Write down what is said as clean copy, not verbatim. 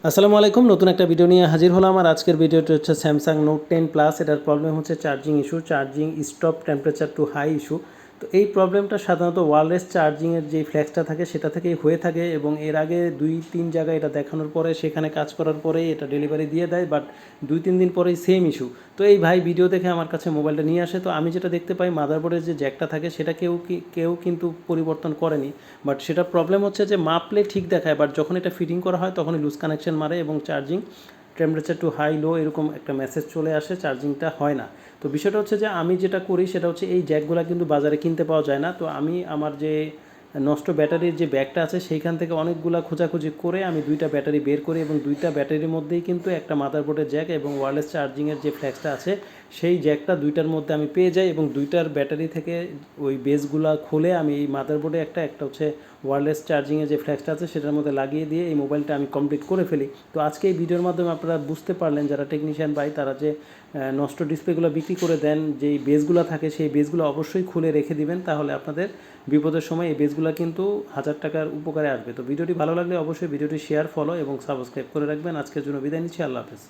আসসালামু আলাইকুম, নতুন একটা ভিডিও নিয়ে হাজির হলাম। আর আজকের ভিডিওটা হচ্ছে স্যামসাং নোট 10 প্লাস। এটার প্রবলেম হচ্ছে charging issue, charging stop temperature too high issue. তো এই প্রবলেমটা সাধারণত ওয়্যারলেস চার্জিংয়ের যে ফ্ল্যাক্সটা থাকে সেটা থেকেই হয়ে থাকে, এবং এর আগে 2-3 জায়গায় এটা দেখানোর পরে সেখানে কাজ করার পরেই এটা ডেলিভারি দিয়ে দেয়, বাট 2-3 দিন পরেই সেম ইস্যু। তো এই ভাই ভিডিও দেখে আমার কাছে মোবাইলটা নিয়ে আসে। তো আমি যেটা দেখতে পাই, মাদারবোর্ডের যে জ্যাকটা থাকে সেটা কেউ কিন্তু পরিবর্তন করেনি, বাট সেটা প্রবলেম হচ্ছে যে মাপলে ঠিক দেখায়, বাট যখন এটা ফিটিং করা হয় তখনই লুজ কানেকশন মারে এবং charging temperature too high low এরকম একটা মেসেজ চলে আসে, চার্জিংটা হয় না। তো বিষয়টা হচ্ছে যে আমি যেটা করি সেটা হচ্ছে এই জ্যাকগুলো কিন্তু বাজারে কিনতে পাওয়া যায় না। তো আমি আমার যে নষ্ট ব্যাটারির যে ব্যাগটা আছে সেইখান থেকে অনেকগুলো খোঁজাখুঁজি করে আমি 2টা ব্যাটারি বের করি, এবং 2টা ব্যাটারির মধ্যেই কিন্তু একটা মাদারবোর্ডের জ্যাক এবং ওয়্যারলেস চার্জিংয়ের যে ফ্ল্যাক্সটা আছে সেই জ্যাকটা 2টার মধ্যে আমি পেয়ে যাই, এবং 2টার ব্যাটারি থেকে ওই বেসগুলো খুলে আমি এই মাদারবোর্ডে একটা হচ্ছে ওয়্যারলেস চার্জিংয়ের যে ফ্ল্যাক্সটা আছে সেটার মধ্যে লাগিয়ে দিয়ে এই মোবাইলটা আমি কমপ্লিট করে ফেলি। তো আজকে এই ভিডিওর মাধ্যমে আপনারা বুঝতে পারলেন, যারা টেকনিশিয়ান ভাই তারা যে নষ্ট ডিসপ্লেগুলো বিক্রি করে দেন, যেই বেসগুলো থাকে সেই বেসগুলো অবশ্যই খুলে রেখে দিবেন, তাহলে আপনাদের বিপদের সময় এই বেসগুলো কিন্তু 1000 টাকার উপকারে আসবে। তো ভিডিওটি ভালো লাগলে অবশ্যই ভিডিওটি শেয়ার, ফলো এবং সাবস্ক্রাইব করে রাখবেন। আজকের জন্য বিদায় নিচ্ছি, আল্লাহ হাফেজ।